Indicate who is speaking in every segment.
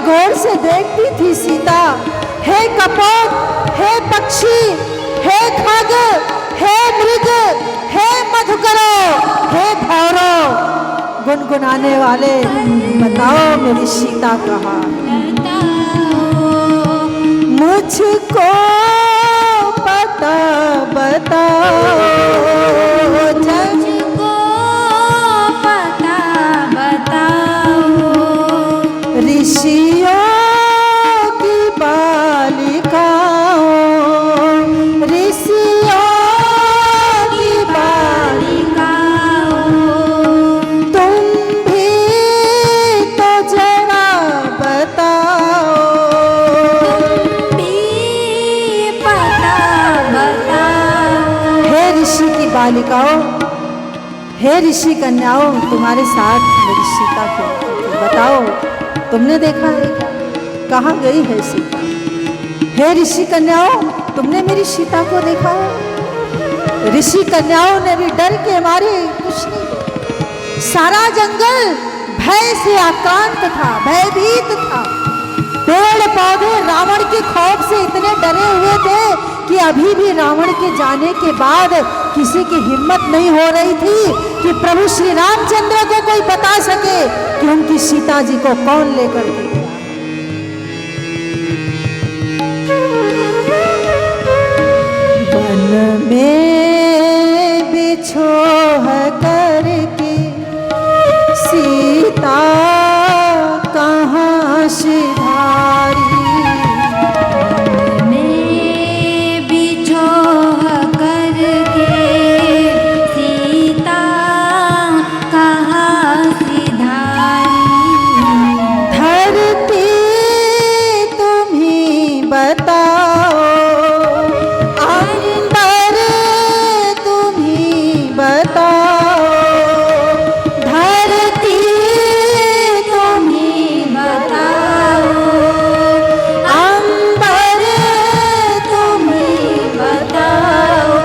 Speaker 1: गौर से देखती थी सीता। हे कपोत, हे पक्षी, हे खग, हे मृग, हे मधुकरो, हे भौरो, गुनगुनाने वाले बताओ मेरी सीता कहाँ? मुझको पता बताओ,
Speaker 2: मुझको पता बताओ,
Speaker 1: ऋषियों की बालिकाओं, ऋषियों की
Speaker 2: बालिकाओं,
Speaker 1: तुम भी तो जरा बताओ,
Speaker 2: तुम भी पता बताओ।
Speaker 1: हे ऋषि की बालिकाओं, हे ऋषि कन्याओं, तुम्हारे साथ मेरी सीता को बताओ, तुमने देखा है क्या? कहाँ गई है सीता? हे ऋषि कन्याओं, तुमने मेरी सीता को देखा है? ऋषि कन्याओं ने भी डर के मारे कुछ नहीं बोला। सारा जंगल भय से आक्रांत था, भयभीत था। पेड़ पौधे रावण के खौफ से इतने डरे हुए थे कि अभी भी रावण के जाने के बाद किसी की हिम्मत नहीं हो रही थी कि प्रभु श्री रामचंद्र को कोई बता सके कि उनकी सीता जी को कौन लेकर के गया। वन में बिछोह करके सीता कहाँ सिधारी,
Speaker 2: में बिछोह करके सीता कहाँ सिधारी,
Speaker 1: धरती तुम ही बताओ, अंबर तुम ही बताओ, धरती
Speaker 2: तुम ही बताओ,
Speaker 1: अंबर
Speaker 2: तुम ही बताओ,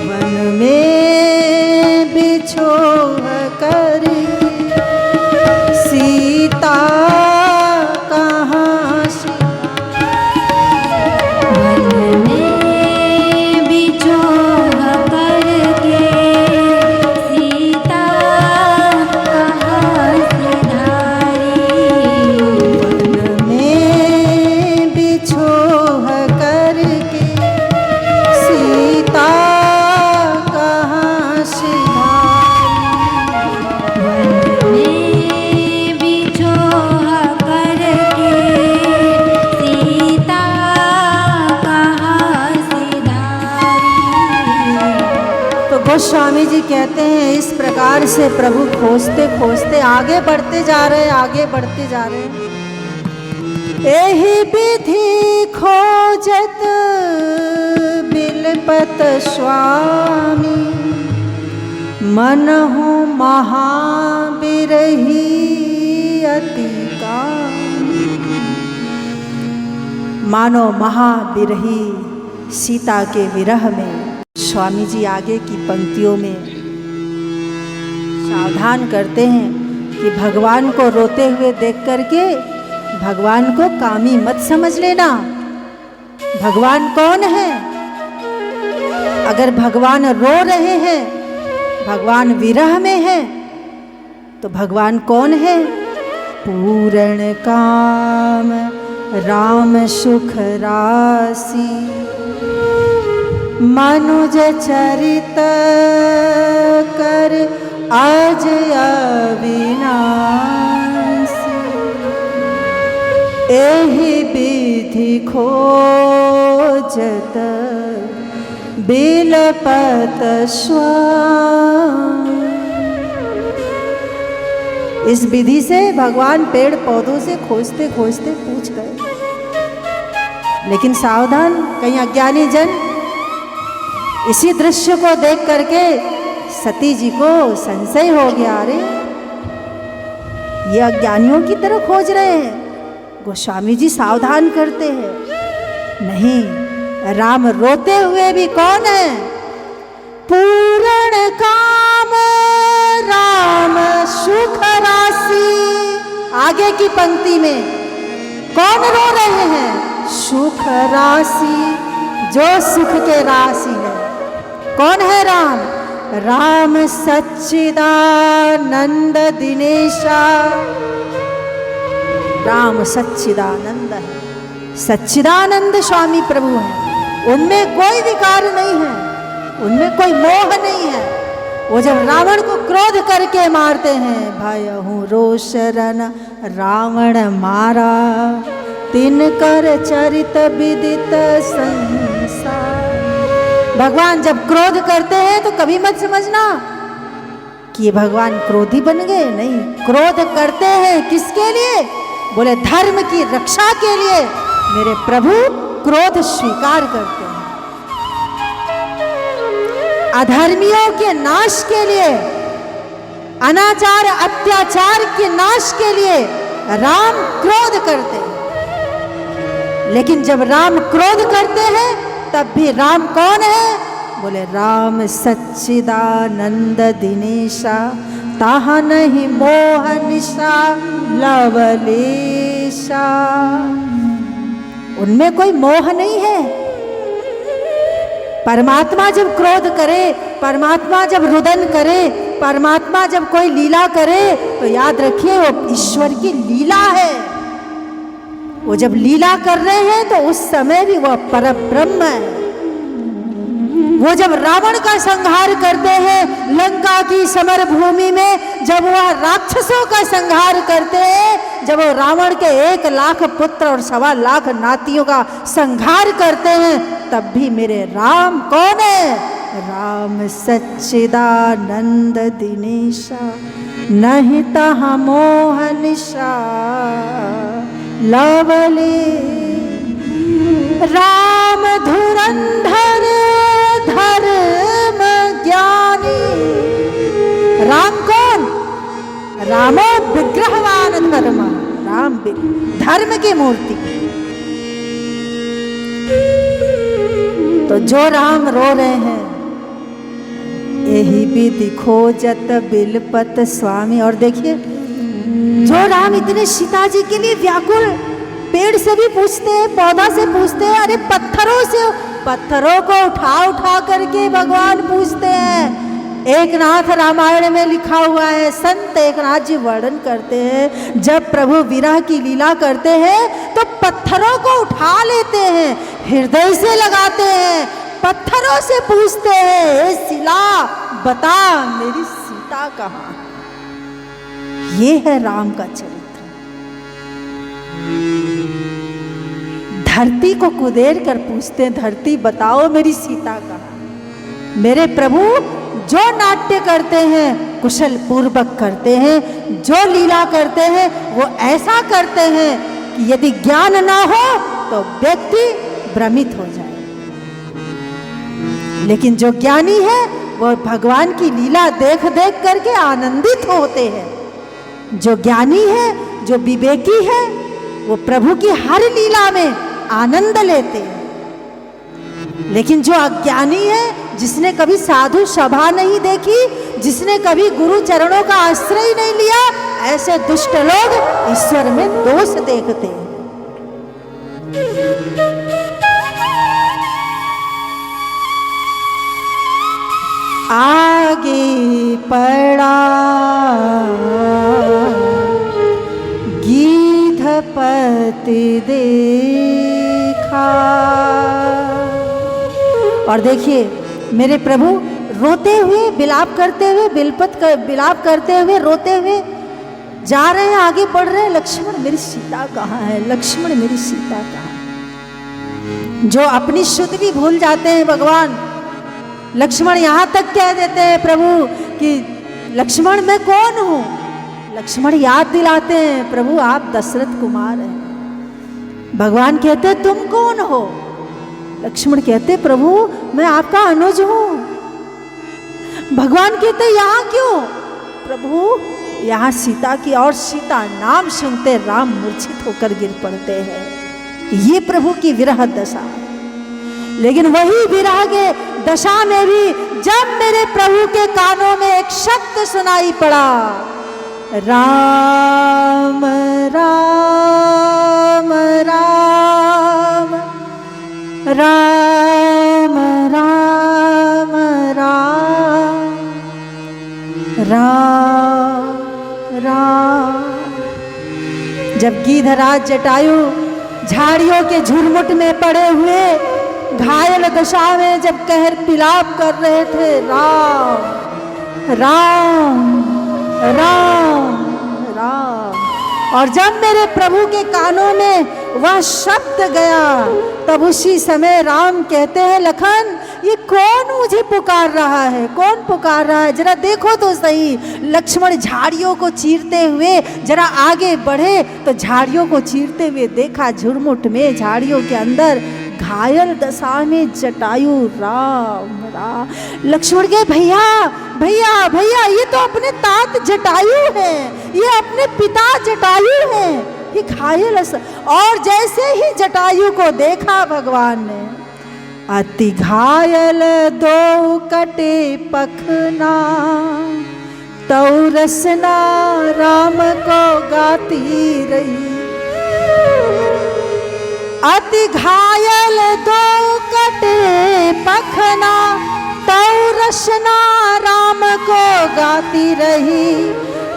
Speaker 1: वन में बिछोह करके सीता कहाँ सिधारी,
Speaker 2: वन में बिछोह करके सीता कहाँ सिधारी,
Speaker 1: वन में बिछोह करके सीता कहाँ सिधारी,
Speaker 2: वन में बिछोह करके सीता कहाँ सिधारी।
Speaker 1: तो गोस्वामी जी कहते हैं इस प्रकार से प्रभु खोजते खोजते आगे बढ़ते जा रहे, आगे बढ़ते जा रहे। एही विधि खोजत बिलपत स्वामी, मनहु महाबिरही अति कामी। मानो महाबिरही सीता के विरह में स्वामी जी आगे की पंक्तियों में सावधान करते हैं कि भगवान को रोते हुए देख करके भगवान को कामी मत समझ लेना। भगवान कौन है? अगर भगवान रो रहे हैं, भगवान विरह में है, तो भगवान कौन है? पूर्ण काम राम सुख राशि, मनुज चरित कर आज अविनाशी। एहि विधि खोजत बिलपत स्वामी। इस विधि से भगवान पेड़ पौधों से खोजते खोजते पूछ गए, लेकिन सावधान, कहीं अज्ञानी जन इसी दृश्य को देख करके सती जी को संशय हो गया, अरे ये अज्ञानियों की तरह खोज रहे हैं। गोस्वामी जी सावधान करते हैं, नहीं, राम रोते हुए भी कौन है? पूर्ण काम राम सुख राशि आगे की पंक्ति में कौन रो रहे हैं? सुख राशि, जो सुख के राशि है। कौन है राम? राम सच्चिदानंद दिनेशा। राम सच्चिदानंद है, सच्चिदानंद स्वामी प्रभु हैं। उनमें कोई विकार नहीं है, उनमें कोई मोह नहीं है। वो जब रावण को क्रोध करके मारते हैं, भयहु रोषरन रावण मारा, तिनकर चरित विदित संसार। भगवान जब क्रोध करते हैं तो कभी मत समझना कि ये भगवान क्रोधी बन गए, नहीं। क्रोध करते हैं किसके लिए? बोले धर्म की रक्षा के लिए। मेरे प्रभु क्रोध स्वीकार करते हैं, अधर्मियों के नाश के लिए, अनाचार अत्याचार के नाश के लिए राम क्रोध करते हैं। लेकिन जब राम क्रोध करते हैं तब भी राम कौन है? बोले राम सच्चिदानंद दिनेशा, ताहा नहीं मोह निशा लवलेशा। उनमें कोई मोह नहीं है। परमात्मा जब क्रोध करे, परमात्मा जब रुदन करे, परमात्मा जब कोई लीला करे तो याद रखिए वो ईश्वर की लीला है। वो जब लीला कर रहे हैं तो उस समय भी वह परब्रह्म है। वो जब रावण का संहार करते हैं लंका की समर भूमि में, जब वह राक्षसों का संहार करते हैं, जब वो रावण के 1 लाख पुत्र और 1.25 लाख नातियों का संहार करते हैं, तब भी मेरे राम कौन है? राम सच्चिदानंद दिनेशा, नहीं तहा मोह निशा लवले। राम धुरंधर धर्म ज्ञानी। राम कौन? रामो विग्रहवान धर्म। राम धर्म की मूर्ति। तो जो राम रो रहे हैं, यही विधि खोजत बिलपत स्वामी। और देखिए जो राम इतने सीता जी के लिए व्याकुल, पेड़ से भी पूछते हैं, पौधा से पूछते हैं, अरे पत्थरों से, पत्थरों को उठा उठा करके भगवान पूछते हैं। एकनाथ रामायण में लिखा हुआ है, संत एकनाथ जी वर्णन करते हैं, जब प्रभु विरह की लीला करते हैं तो पत्थरों को उठा लेते हैं, हृदय से लगाते हैं, पत्थरों से पूछते हैं, हे शिला बता मेरी सीता कहाँ? ये है राम का चरित्र। धरती को कुदेर कर पूछते हैं, धरती बताओ मेरी सीता कहाँ? मेरे प्रभु जो नाट्य करते हैं कुशल पूर्वक करते हैं, जो लीला करते हैं वो ऐसा करते हैं कि यदि ज्ञान ना हो तो व्यक्ति भ्रमित हो जाए। लेकिन जो ज्ञानी है वो भगवान की लीला देख देख करके आनंदित होते हैं। जो ज्ञानी है, जो विवेकी है, वो प्रभु की हर लीला में आनंद लेते हैं। लेकिन जो अज्ञानी है, जिसने कभी साधु सभा नहीं देखी, जिसने कभी गुरु चरणों का आश्रय नहीं लिया, ऐसे दुष्ट लोग ईश्वर में दोष देखते हैं। आगे पड़ा गीधपति देखा। और देखिए मेरे प्रभु रोते हुए, विलाप करते हुए, विलाप करते हुए, रोते हुए जा रहे हैं, आगे बढ़ रहे हैं। लक्ष्मण मेरी सीता कहाँ है? लक्ष्मण मेरी सीता कहाँ है? जो अपनी शुद्ध भी भूल जाते हैं भगवान। लक्ष्मण यहाँ तक कह देते हैं प्रभु कि लक्ष्मण मैं कौन हूँ? लक्ष्मण याद दिलाते हैं, प्रभु आप दशरथ कुमार हैं। भगवान कहते हैं तुम कौन हो? लक्ष्मण कहते प्रभु मैं आपका अनुज हूँ। भगवान कहते यहाँ क्यों? प्रभु यहाँ सीता की, और सीता नाम सुनते राम मूर्छित होकर गिर पड़ते हैं। ये प्रभु की विरह दशा। लेकिन वही विरह के दशा में भी जब मेरे प्रभु के कानों में एक शब्द सुनाई पड़ा, राम राम राम राम राम राम राम राम। जब गिधराज जटायु झाड़ियों के झुरमुट में पड़े हुए घायल दशा में जब कहर पिलाप कर रहे थे, राम राम राम राम, और जब मेरे प्रभु के कानों में वह शब्द गया तब उसी समय राम कहते हैं, लखन ये कौन मुझे पुकार रहा है, कौन पुकार रहा है, जरा देखो तो सही। लक्ष्मण झाड़ियों को चीरते हुए जरा आगे बढ़े तो झाड़ियों को चीरते हुए देखा झुरमुट में झाड़ियों के अंदर घायल दशा में जटायु। राम राम। लक्ष्मण के भैया भैया भैया, ये तो अपने तात जटायु हैं, ये अपने पिता जटायु हैं, ये घायल। और जैसे ही जटायु को देखा भगवान ने, अति घायल दो कटे पखना, तौ रसना राम को गाती रही। अति घायल दो कटे पखना, तौ रसना राम को गाती रही।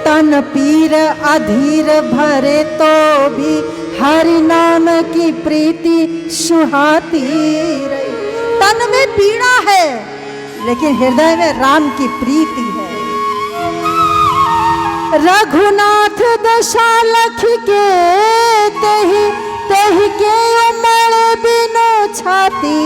Speaker 1: तन पीर अधीर भरे तो भी हरि नाम की प्रीति सुहाती रही। तन में पीड़ा है लेकिन हृदय में राम की प्रीति है। रघुनाथ दशा लख के तही तही के उमड़ बिनो छाती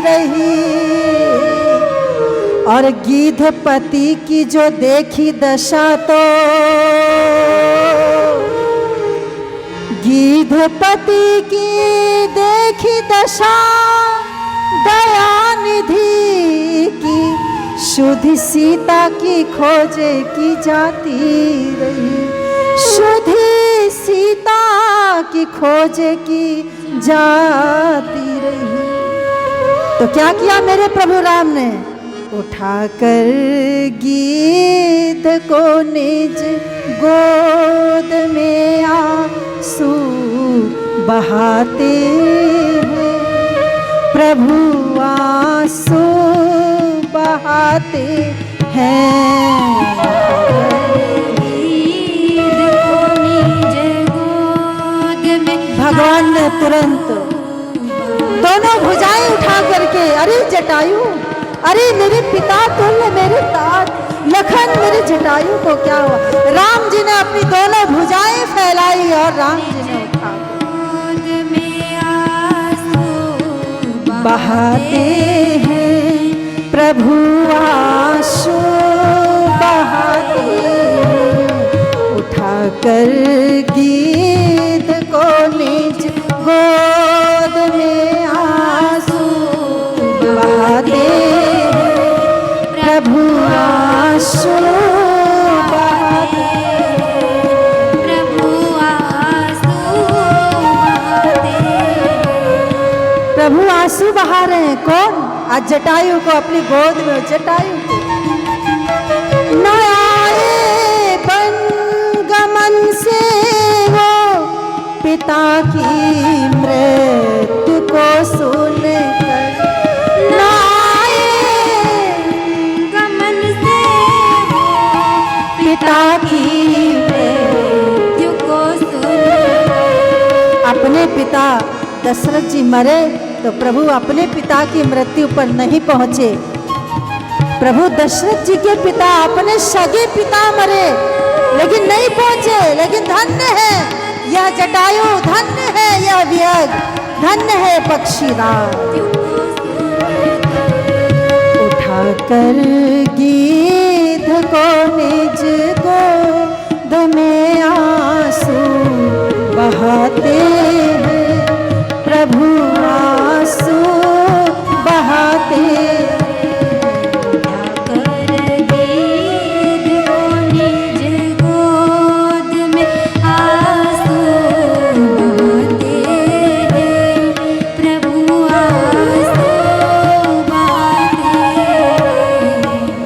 Speaker 1: रही। और गिधपति की जो देखी दशा तो, गिधपति की देखी दशा दयानिधि की, शुद्ध सीता की खोजे की जाती रही। शुद्ध सीता की खोजे की जाती रही। तो क्या किया मेरे प्रभु राम ने, उठाकर गीध को निज गोद में आंसू बहाते हैं। प्रभु आंसू बहाते हैं। भगवान ने तुरंत दोनों भुजाएं उठा करके, अरे जटायु, अरे मेरे पिता तुल्य मेरे तात लखन, मेरे जटायु को क्या हुआ। राम जी ने अपनी दोनों भुजाएं फैलाई और राम जी ने उठा बहाते हैं। प्रभु आंसू बहाते हैं। उठाकर गीध को निज गोद में आंसू बहाते हैं। प्रभु आंसू बहाते हैं।
Speaker 2: प्रभु आंसू बहाते हैं।
Speaker 1: प्रभु आंसू बहा रहे हैं। कौन? आज जटायु को अपनी गोद में, जटायु को न आए बन गमन से वो पिता की मृत्यु को सुनकर, न आए
Speaker 2: गमन से वो
Speaker 1: पिता की
Speaker 2: मृत्यु को सुनकर।
Speaker 1: अपने पिता दशरथ जी मरे तो प्रभु अपने पिता की मृत्यु पर नहीं पहुंचे। प्रभु दशरथ जी के पिता अपने सगे पिता मरे लेकिन नहीं पहुंचे। लेकिन धन्य है यह जटायु, धन्य है यह व्यग, धन्य है पक्षी राम। उठाकर गीध को निज गोद में आंसू बहाते हैं। प्रभु आंसू बहाते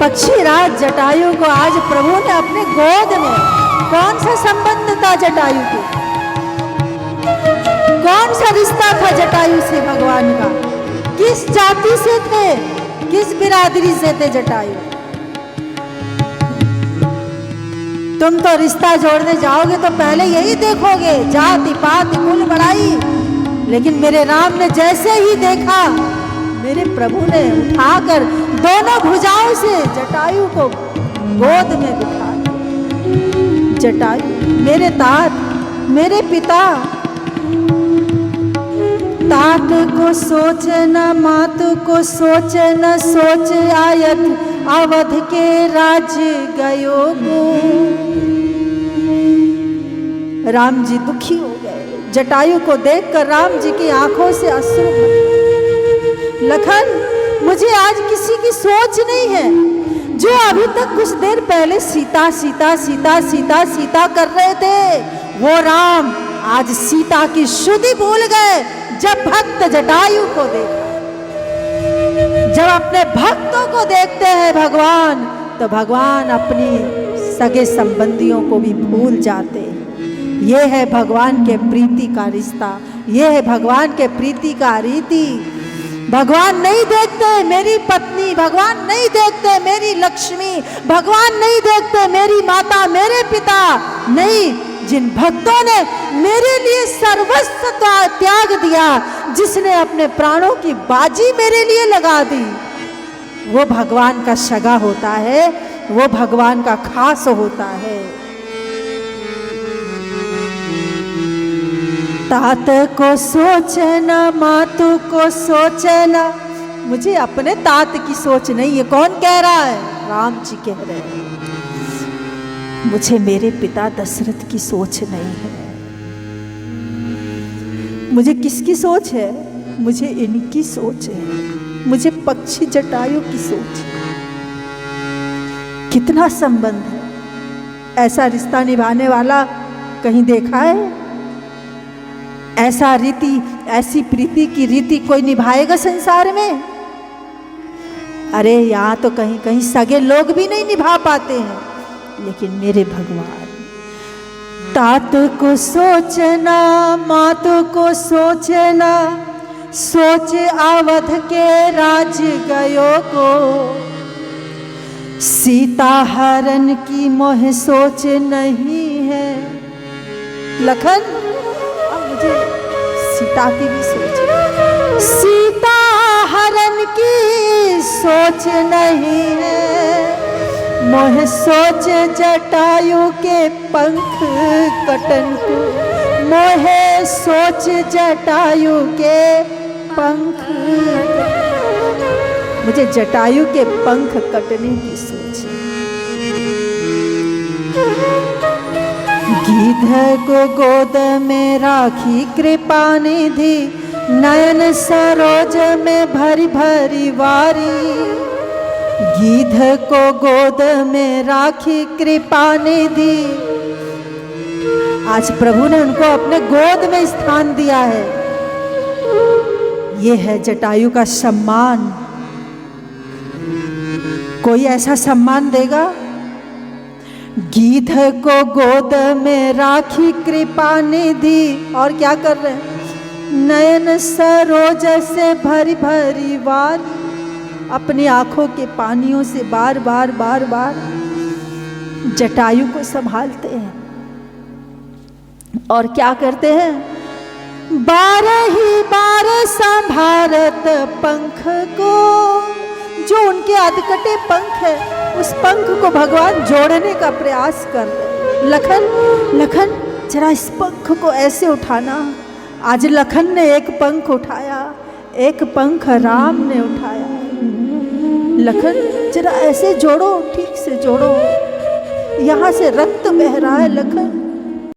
Speaker 1: पक्षी राज जटायु को आज प्रभु ने अपने गोद में कौन सा संबंध था जटायु को? कौन सा रिश्ता था जटायु से भगवान का? किस जाति से थे, किस बिरादरी से थे जटायु? तुम तो रिश्ता जोड़ने जाओगे तो पहले यही देखोगे, जाति पात कुल बड़ाई। लेकिन मेरे राम ने जैसे ही देखा, मेरे प्रभु ने उठाकर दोनों भुजाओं से जटायु को गोद में बिठा दिया। जटायु मेरे तात, मेरे पिता। तात को सोचे न मात को सोचे न सोच आयत अवध के राज्य गयो गो। राम जी दुखी हो गए। जटायु को देखकर राम जी की आंखों से अश्रु बहे। लखन, मुझे आज किसी की सोच नहीं है। जो अभी तक कुछ देर पहले सीता सीता सीता सीता सीता कर रहे थे, वो राम आज सीता की शुद्धि भूल गए। जब भक्त जटायु को देखा, जब अपने भक्तों को देखते हैं भगवान, तो भगवान अपनी सगे संबंधियों को भी भूल जाते हैं। ये है भगवान के प्रीति का रिश्ता, ये है भगवान के प्रीति का रीति। भगवान नहीं देखते मेरी पत्नी, भगवान नहीं देखते मेरी लक्ष्मी, भगवान नहीं देखते मेरी माता, मेरे पिता। नहीं, जिन भक्तों ने मेरे लिए सर्वस्व त्याग दिया, जिसने अपने प्राणों की बाजी मेरे लिए लगा दी, वो भगवान का सगा होता है, वो भगवान का खास होता है। तात को सोचे न मातु को सोचे न। मुझे अपने तात की सोच नहीं है। कौन कह रहा है? राम जी कह रहे हैं। मुझे मेरे पिता दशरथ की सोच नहीं है। मुझे किसकी सोच है? मुझे इनकी सोच है। मुझे पक्षी जटायु की सोच है। कितना संबंध है। ऐसा रिश्ता निभाने वाला कहीं देखा है? ऐसा रीति, ऐसी प्रीति की रीति कोई निभाएगा संसार में? अरे यहाँ तो कहीं कहीं सगे लोग भी नहीं निभा पाते हैं। लेकिन मेरे भगवान, तात को सोचना मातु को सोचना, सोच अवध के राज गयो को। सीता हरण की मोह सोच नहीं है। लखन, अब मुझे सीता की भी सोच है। सीता हरण की सोच नहीं है। मोह सोच जटायु के पंख कटन को। मोह सोच जटायु के पंख। मुझे जटायु के पंख कटने की सोच है। गिद्ध को गोद में राखी कृपा निधि, नयन सरोज में भरी भरी वारी। गिद्ध को गोद में राखी कृपा निधि। आज प्रभु ने उनको अपने गोद में स्थान दिया है। ये है जटायु का सम्मान। कोई ऐसा सम्मान देगा? गिद्ध को गोद में राखी कृपा निधि। और क्या कर रहे हैं? नयन सरोज से भरी भरी वारी। अपनी आंखों के पानियों से बार बार बार बार जटायु को संभालते हैं। और क्या करते हैं? बारह ही बार संभारत पंख को। जो उनके अधकटे पंख है, उस पंख को भगवान जोड़ने का प्रयास कर रहे हैं। लखन, लखन, जरा इस पंख को ऐसे उठाना। आज लखन ने एक पंख उठाया, एक पंख राम ने उठाया। लखन, जरा ऐसे जोड़ो, ठीक से जोड़ो। यहाँ से रक्त बह रहा है लखन।